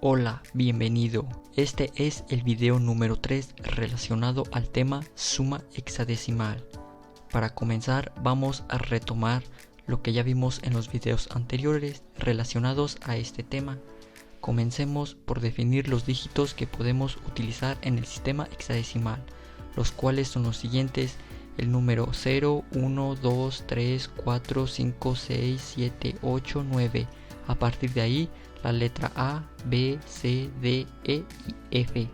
Hola, bienvenido. Este es el video número 3 relacionado al tema suma hexadecimal. Para comenzar vamos a retomar lo que ya vimos en los videos anteriores relacionados a este tema. Comencemos por definir los dígitos que podemos utilizar en el sistema hexadecimal, los cuales son los siguientes: el número 0, 1, 2, 3, 4, 5, 6, 7, 8, 9. A partir de ahí la letra A, B, C, D, E y F.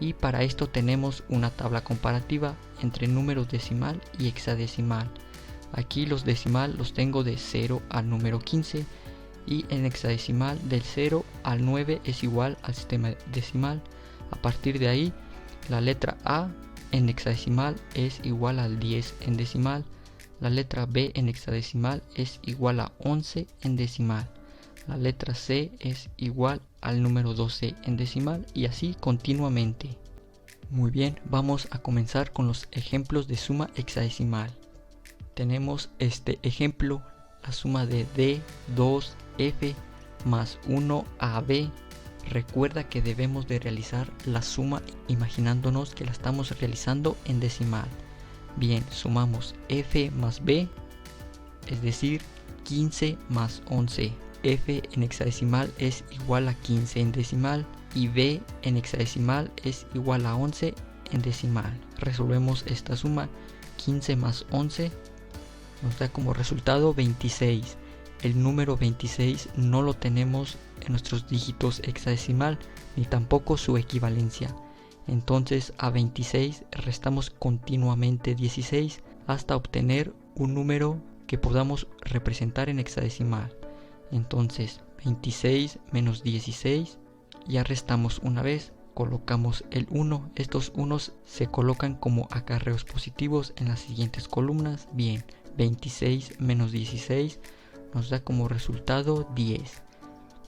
Y para esto tenemos una tabla comparativa entre números decimal y hexadecimal. Aquí los decimal los tengo de 0 al número 15 y en hexadecimal del 0 al 9 es igual al sistema decimal. A partir de ahí la letra A en hexadecimal es igual al 10 en decimal. La letra B en hexadecimal es igual a 11 en decimal. La letra C es igual al número 12 en decimal y así continuamente. Muy bien, vamos a comenzar con los ejemplos de suma hexadecimal. Tenemos este ejemplo, la suma de D, 2, F más 1 AB. Recuerda que debemos de realizar la suma imaginándonos que la estamos realizando en decimal. Bien, sumamos F más B, es decir, 15 más 11. F en hexadecimal es igual a 15 en decimal y B en hexadecimal es igual a 11 en decimal. Resolvemos esta suma. 15 más 11 nos da como resultado 26. El número 26 no lo tenemos en nuestros dígitos hexadecimal ni tampoco su equivalencia. Entonces a 26 restamos continuamente 16 hasta obtener un número que podamos representar en hexadecimal. Entonces 26 menos 16, ya restamos una vez, colocamos el 1. Estos unos se colocan como acarreos positivos en las siguientes columnas. Bien, 26 menos 16 nos da como resultado 10.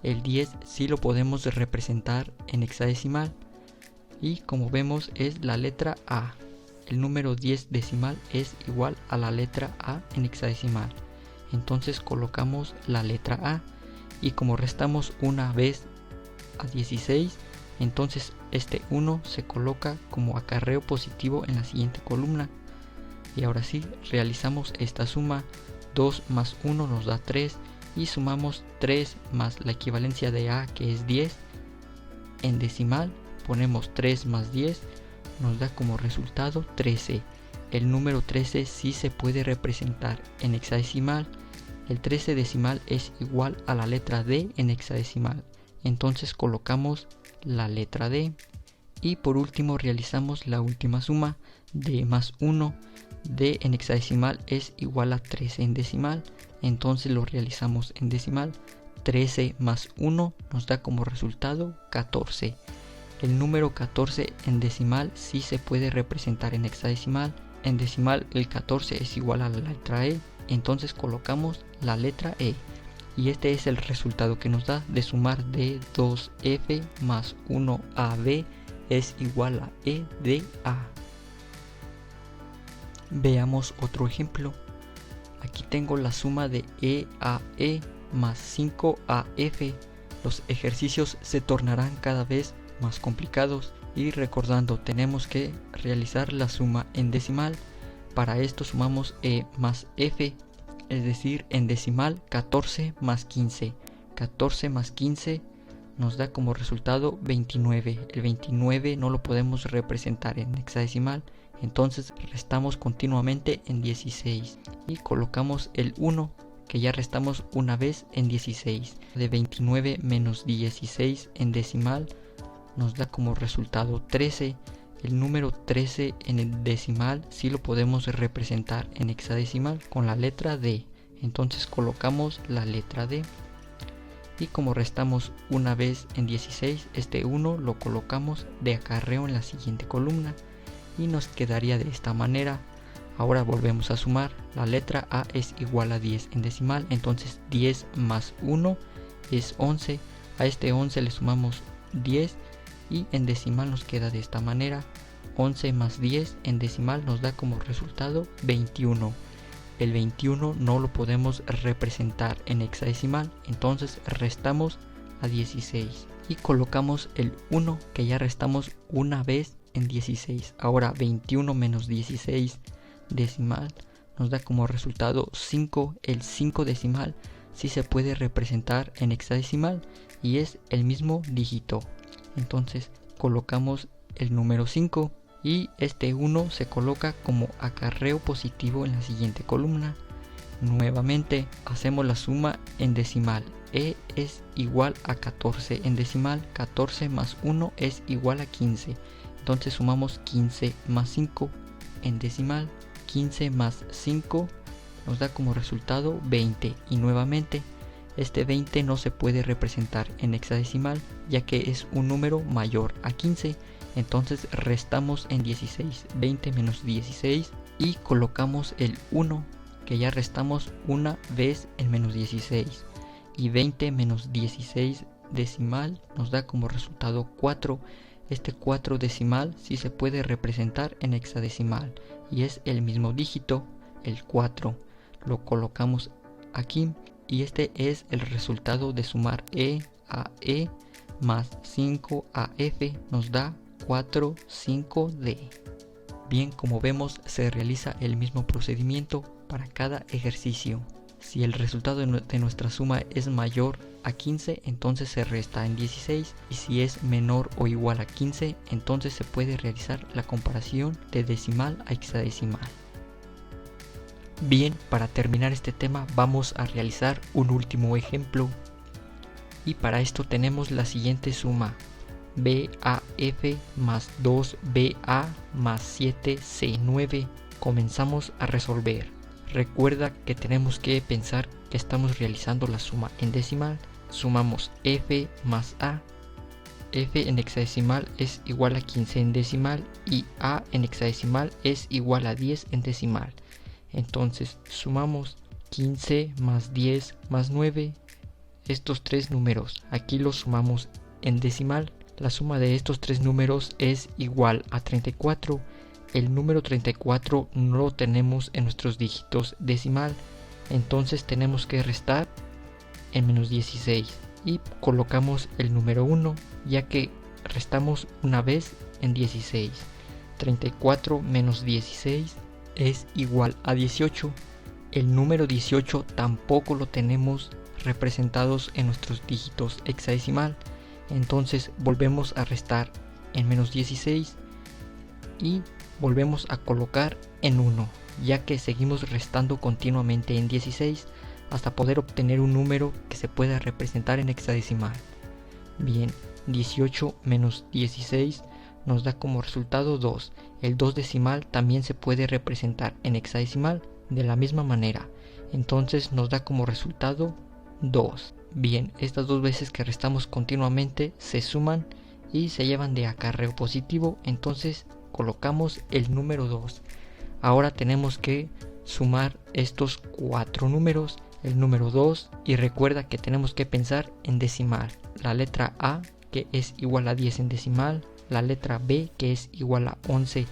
El 10 sí lo podemos representar en hexadecimal y como vemos es la letra A. El número 10 decimal es igual a la letra A en hexadecimal. Entonces colocamos la letra A y como restamos una vez a 16, entonces este 1 se coloca como acarreo positivo en la siguiente columna. Y ahora sí, realizamos esta suma. 2 más 1 nos da 3 y sumamos 3 más la equivalencia de A, que es 10. En decimal ponemos 3 más 10, nos da como resultado 13. El número 13 sí se puede representar en hexadecimal. El 13 decimal es igual a la letra D en hexadecimal. Entonces colocamos la letra D. Y por último realizamos la última suma. D más 1. D en hexadecimal es igual a 13 en decimal. Entonces lo realizamos en decimal. 13 más 1 nos da como resultado 14. El número 14 en decimal sí se puede representar en hexadecimal. En decimal el 14 es igual a la letra E. Entonces colocamos la letra E. Y este es el resultado que nos da de sumar D2F más 1AB es igual a EDA. Veamos otro ejemplo. Aquí tengo la suma de EAE más 5AF. Los ejercicios se tornarán cada vez más complicados y recordando tenemos que realizar la suma en decimal. Para esto sumamos E más F, es decir, en decimal 14 más 15. 14 más 15 nos da como resultado 29. El 29 no lo podemos representar en hexadecimal, entonces restamos continuamente en 16 y colocamos el 1, que ya restamos una vez en 16. De 29 menos 16 en decimal nos da como resultado 13. El número 13 en el decimal sí lo podemos representar en hexadecimal con la letra D. Entonces colocamos la letra D. Y como restamos una vez en 16, este 1 lo colocamos de acarreo en la siguiente columna. Y nos quedaría de esta manera. Ahora volvemos a sumar. La letra A es igual a 10 en decimal. Entonces 10 más 1 es 11. A este 11 le sumamos 10. Y en decimal nos queda de esta manera. 11 más 10 en decimal nos da como resultado 21. El 21 no lo podemos representar en hexadecimal, entonces restamos a 16. y colocamos el 1 que ya restamos una vez en 16. Ahora 21 menos 16 decimal nos da como resultado 5. El 5 decimal sí se puede representar en hexadecimal y es el mismo dígito. Entonces colocamos el número 5 y este 1 se coloca como acarreo positivo en la siguiente columna. Nuevamente hacemos la suma en decimal. E es igual a 14 en decimal. 14 más 1 es igual a 15. Entonces sumamos 15 más 5 en decimal. 15 más 5 nos da como resultado 20. Y nuevamente este 20 no se puede representar en hexadecimal ya que es un número mayor a 15. Entonces restamos en 16. 20 menos 16 y colocamos el 1 que ya restamos una vez en menos 16. Y 20 menos 16 decimal nos da como resultado 4. Este 4 decimal sí se puede representar en hexadecimal y es el mismo dígito, el 4. Lo colocamos aquí y este es el resultado de sumar E a E más 5 a F, nos da 4, 5D. Bien, como vemos se realiza el mismo procedimiento para cada ejercicio. Si el resultado de nuestra suma es mayor a 15, entonces se resta en 16, y si es menor o igual a 15, entonces se puede realizar la comparación de decimal a hexadecimal. Bien, para terminar este tema vamos a realizar un último ejemplo, y para esto tenemos la siguiente suma: BAF más 2BA más 7C9. Comenzamos a resolver. Recuerda que tenemos que pensar que estamos realizando la suma en decimal. Sumamos F más A. F en hexadecimal es igual a 15 en decimal y A en hexadecimal es igual a 10 en decimal. Entonces sumamos 15 más 10 más 9. Estos tres números aquí los sumamos en decimal. La suma de estos tres números es igual a 34. El número 34 no lo tenemos en nuestros dígitos decimal, entonces tenemos que restar en menos 16 y colocamos el número 1 ya que restamos una vez en 16. 34 menos 16 es igual a 18. El número 18 tampoco lo tenemos representados en nuestros dígitos hexadecimal, entonces volvemos a restar en menos 16 y volvemos a colocar en 1, ya que seguimos restando continuamente en 16 hasta poder obtener un número que se pueda representar en hexadecimal. Bien, 18 menos 16 nos da como resultado 2. El 2 decimal también se puede representar en hexadecimal de la misma manera, entonces nos da como resultado 2. Bien, estas dos veces que restamos continuamente se suman y se llevan de acarreo positivo, entonces colocamos el número 2. Ahora tenemos que sumar estos cuatro números, el número 2, y recuerda que tenemos que pensar en decimal. La letra A, que es igual a 10 en decimal, la letra B, que es igual a 11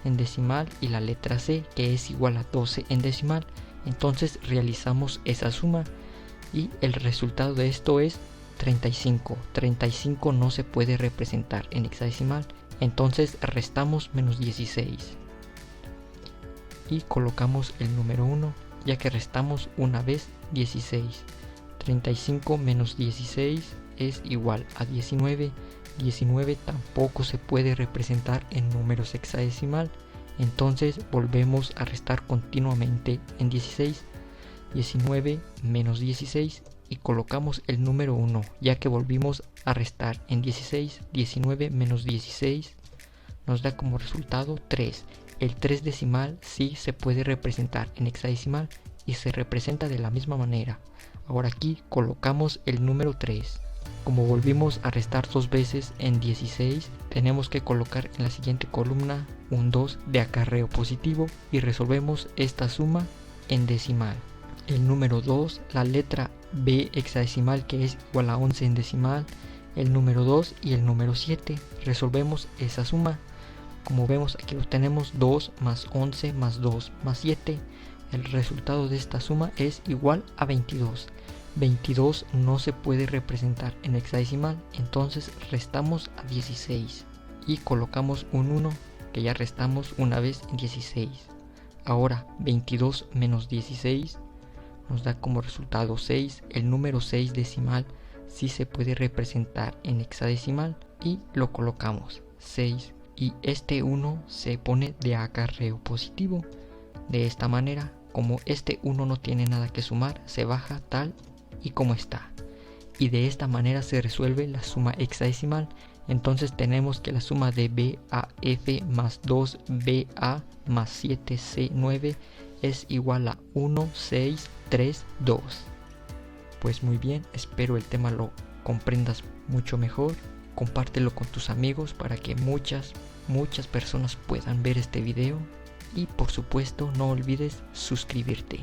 en decimal, y la letra C, que es igual a 12 en decimal. Entonces realizamos esa suma y el resultado de esto es 35. 35 no se puede representar en hexadecimal, entonces restamos menos 16 y colocamos el número 1 ya que restamos una vez 16. 35 menos 16 es igual a 19. 19 tampoco se puede representar en números hexadecimal, entonces volvemos a restar continuamente en 16. 19 menos 16 y colocamos el número 1 ya que volvimos a restar en 16. 19 menos 16 nos da como resultado 3. El 3 decimal sí se puede representar en hexadecimal y se representa de la misma manera. Ahora aquí colocamos el número 3. Como volvimos a restar dos veces en 16, tenemos que colocar en la siguiente columna un 2 de acarreo positivo y resolvemos esta suma en decimal. El número 2, la letra B hexadecimal que es igual a 11 en decimal, el número 2 y el número 7. Resolvemos esa suma. Como vemos aquí lo tenemos 2 más 11 más 2 más 7. El resultado de esta suma es igual a 22. 22 no se puede representar en hexadecimal, entonces restamos a 16 y colocamos un 1 que ya restamos una vez en 16. Ahora 22 menos 16 nos da como resultado 6. El número 6 decimal sí se puede representar en hexadecimal y lo colocamos 6, y este 1 se pone de acarreo positivo. De esta manera, como este 1 no tiene nada que sumar, se baja tal y como está, y de esta manera se resuelve la suma hexadecimal. Entonces tenemos que la suma de BAF más 2BA más 7C9 es igual a 1632. Pues muy bien, espero el tema lo comprendas mucho mejor. Compártelo con tus amigos para que muchas personas puedan ver este video, y por supuesto no olvides suscribirte.